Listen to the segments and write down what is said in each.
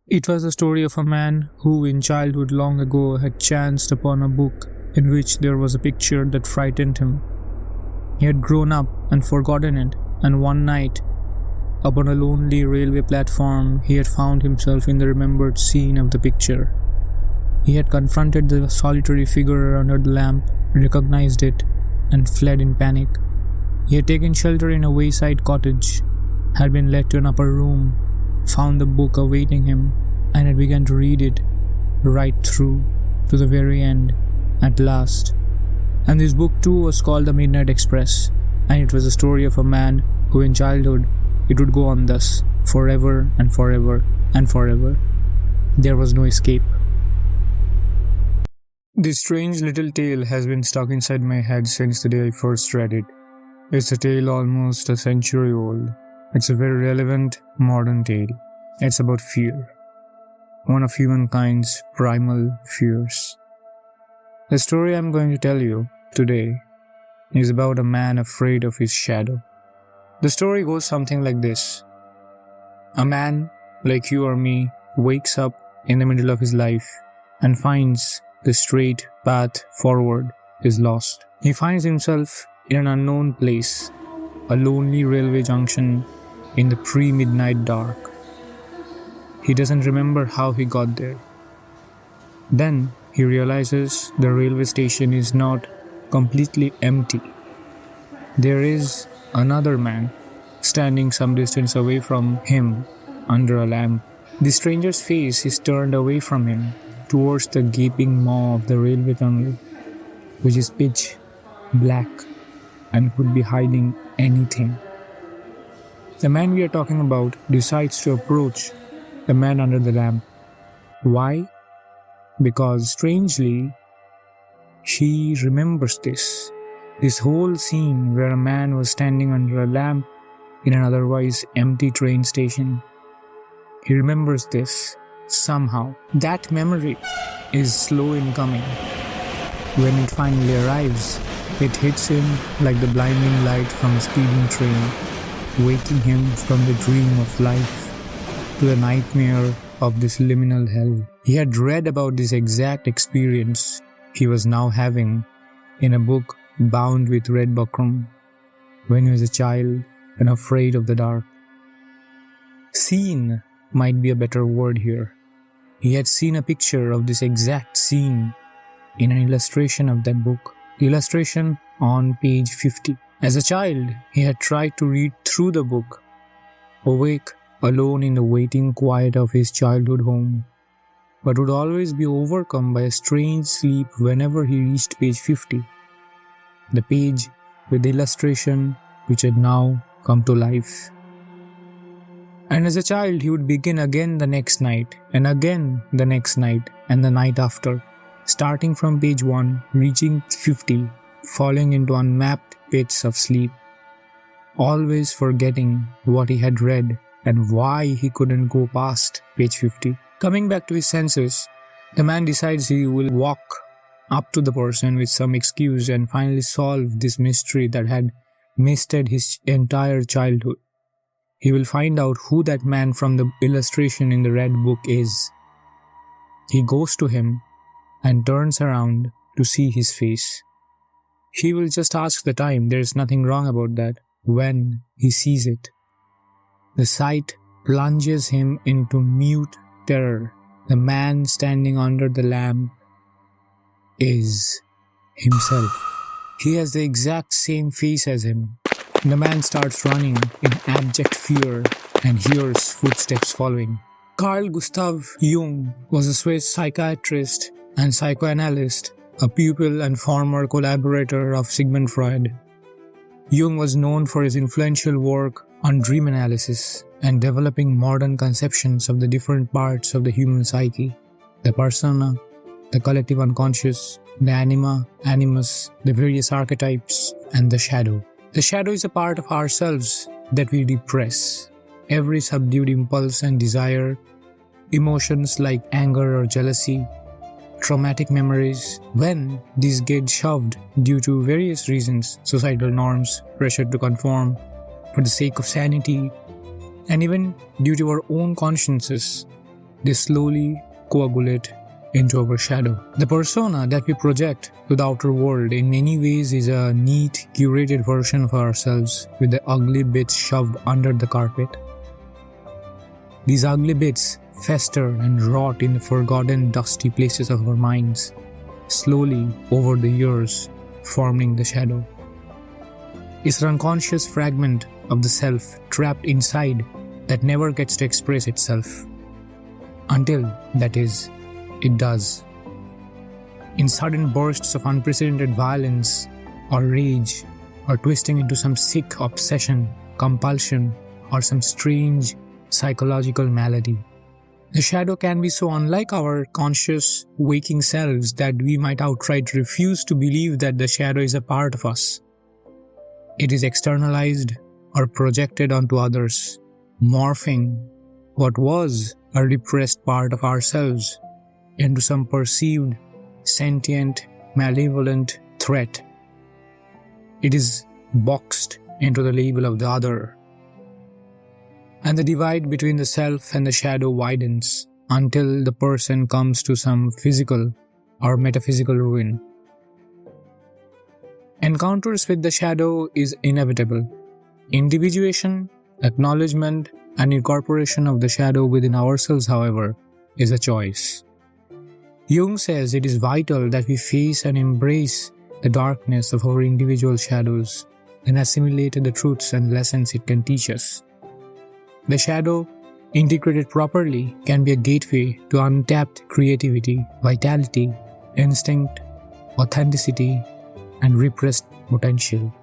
It was the story of a man who in childhood long ago had chanced upon a book in which there was a picture that frightened him. He had grown up and forgotten it, and one night, upon a lonely railway platform, he had found himself in the remembered scene of the picture. He had confronted the solitary figure under the lamp, recognized it, and fled in panic. He had taken shelter in a wayside cottage, had been led to an upper room, found the book awaiting him, and had begun to read it right through to the very end at last. And this book too was called The Midnight Express, and it was the story of a man who in childhood it would go on thus, forever and forever and forever. There was no escape. This strange little tale has been stuck inside my head since the day I first read it. It's a tale almost a century old. It's a very relevant modern tale. It's about fear, one of humankind's primal fears. The story I'm going to tell you today is about a man afraid of his shadow. The story goes something like this. A man, like you or me, wakes up in the middle of his life and finds the straight path forward is lost. He finds himself in an unknown place, a lonely railway junction in the pre-midnight dark. He doesn't remember how he got there. Then he realizes the railway station is not completely empty. There is another man standing some distance away from him under a lamp. The stranger's face is turned away from him towards the gaping maw of the railway tunnel, which is pitch black and could be hiding anything. The man we are talking about decides to approach the man under the lamp. Why? Because strangely, he remembers this whole scene where a man was standing under a lamp in an otherwise empty train station. He remembers this somehow. That memory is slow in coming. When it finally arrives, it hits him like the blinding light from a speeding train, waking him from the dream of life to the nightmare of this liminal hell. He had read about this exact experience he was now having in a book bound with red buckram when he was a child and afraid of the dark. Seen might be a better word here. He had seen a picture of this exact scene in an illustration of that book. The illustration on page 50. As a child, he had tried to read through the book, awake, alone in the waiting quiet of his childhood home, but would always be overcome by a strange sleep whenever he reached page 50, the page with the illustration which had now come to life. And as a child, he would begin again the next night, and again the next night, and the night after, starting from page 1, reaching 50, falling into unmapped pits of sleep, always forgetting what he had read and why he couldn't go past page 50. Coming back to his senses, the man decides he will walk up to the person with some excuse and finally solve this mystery that had misted his entire childhood. He will find out who that man from the illustration in the red book is. He goes to him and turns around to see his face. He will just ask the time, there is nothing wrong about that, when he sees it. The sight plunges him into mute terror. The man standing under the lamp is himself. He has the exact same face as him. The man starts running in abject fear and hears footsteps following. Carl Gustav Jung was a Swiss psychiatrist and psychoanalyst, a pupil and former collaborator of Sigmund Freud. Jung was known for his influential work on dream analysis and developing modern conceptions of the different parts of the human psyche, the persona, the collective unconscious, the anima, animus, the various archetypes, and the shadow. The shadow is a part of ourselves that we repress. Every subdued impulse and desire, emotions like anger or jealousy, traumatic memories, when these get shoved due to various reasons, societal norms, pressure to conform, for the sake of sanity, and even due to our own consciences, they slowly coagulate into our shadow. The persona that we project to the outer world in many ways is a neat, curated version of ourselves with the ugly bits shoved under the carpet. These ugly bits fester and rot in the forgotten, dusty places of our minds, slowly over the years forming the shadow. It's an unconscious fragment of the self trapped inside that never gets to express itself. Until, that is, it does. In sudden bursts of unprecedented violence or rage, or twisting into some sick obsession, compulsion, or some strange psychological malady. The shadow can be so unlike our conscious, waking selves that we might outright refuse to believe that the shadow is a part of us. It is externalized or projected onto others, morphing what was a repressed part of ourselves into some perceived, sentient, malevolent threat. It is boxed into the label of the other. And the divide between the self and the shadow widens until the person comes to some physical or metaphysical ruin. Encounters with the shadow is inevitable. Individuation, acknowledgement, and incorporation of the shadow within ourselves, however, is a choice. Jung says it is vital that we face and embrace the darkness of our individual shadows and assimilate the truths and lessons it can teach us. The shadow, integrated properly, can be a gateway to untapped creativity, vitality, instinct, authenticity, and repressed potential,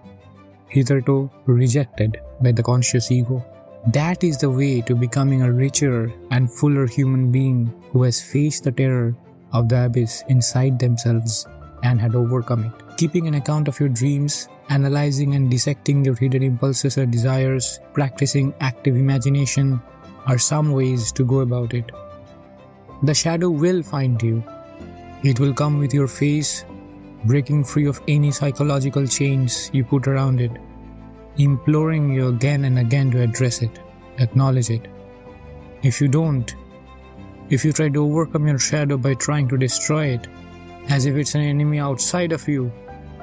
hitherto rejected by the conscious ego. That is the way to becoming a richer and fuller human being who has faced the terror of the abyss inside themselves and had overcome it. Keeping an account of your dreams, analyzing and dissecting your hidden impulses or desires, practicing active imagination are some ways to go about it. The shadow will find you. It will come with your face, breaking free of any psychological chains you put around it, imploring you again and again to address it, acknowledge it. If you don't, if you try to overcome your shadow by trying to destroy it, as if it's an enemy outside of you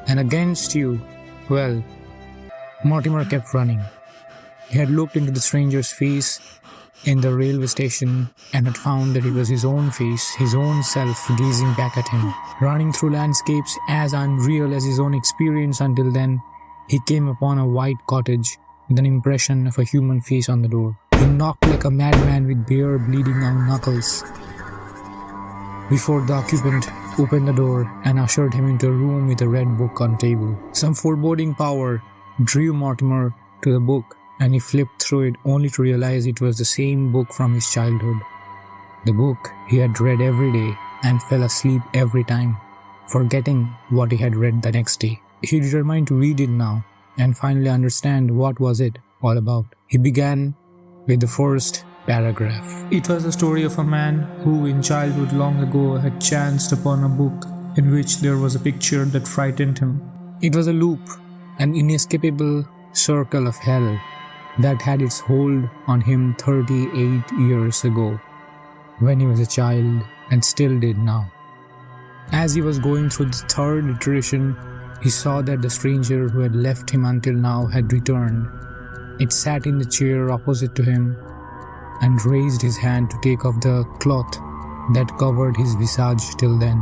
and against you, well, Mortimer kept running. He had looked into the stranger's face in the railway station and had found that it was his own face, his own self gazing back at him, running through landscapes as unreal as his own experience until then. He came upon a white cottage with an impression of a human face on the door. He knocked like a madman with bare, bleeding out knuckles before the occupant opened the door and ushered him into a room with a red book on table. Some foreboding power drew Mortimer to the book, and he flipped through it only to realize it was the same book from his childhood. The book he had read every day and fell asleep every time, forgetting what he had read the next day. He determined to read it now and finally understand what was it all about. He began with the first paragraph. It was the story of a man who in childhood long ago had chanced upon a book in which there was a picture that frightened him. It was a loop, an inescapable circle of hell that had its hold on him 38 years ago, when he was a child and still did now. As he was going through the third iteration, he saw that the stranger who had left him until now had returned. It sat in the chair opposite to him and raised his hand to take off the cloth that covered his visage till then.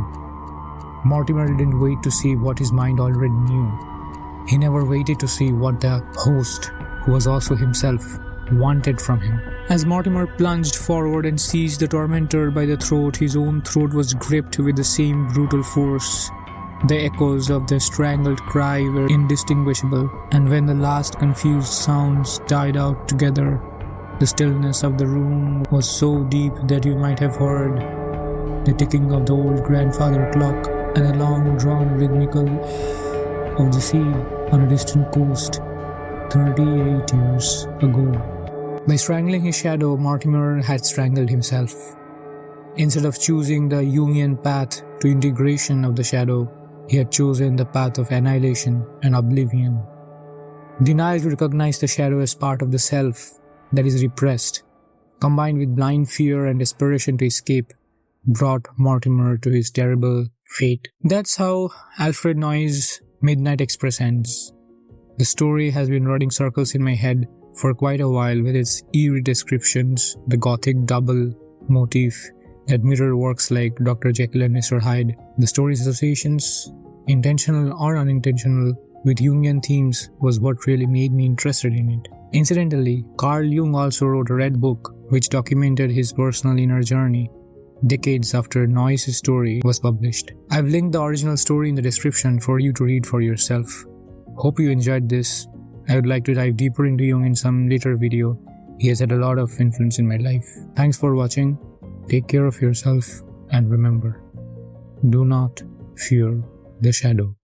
Mortimer didn't wait to see what his mind already knew. He never waited to see what the host, who was also himself, wanted from him. As Mortimer plunged forward and seized the tormentor by the throat, his own throat was gripped with the same brutal force. The echoes of the strangled cry were indistinguishable, and when the last confused sounds died out together, the stillness of the room was so deep that you might have heard the ticking of the old grandfather clock and the long-drawn rhythmical of the sea on a distant coast 38 years ago. By strangling his shadow, Mortimer had strangled himself. Instead of choosing the Jungian path to integration of the shadow, he had chosen the path of annihilation and oblivion. Denial to recognize the shadow as part of the self that is repressed combined with blind fear and desperation to escape, brought Mortimer to his terrible fate. That's how Alfred Noyes' Midnight Express ends. The story has been running circles in my head for quite a while with its eerie descriptions, the Gothic double motif that mirror works like Dr. Jekyll and Mr. Hyde. The story's associations, intentional or unintentional, with Jungian themes was what really made me interested in it. Incidentally, Carl Jung also wrote a red book which documented his personal inner journey decades after Noyes' story was published. I've linked the original story in the description for you to read for yourself. Hope you enjoyed this. I would like to dive deeper into Jung in some later video. He has had a lot of influence in my life. Thanks for watching. Take care of yourself and remember, do not fear the shadow.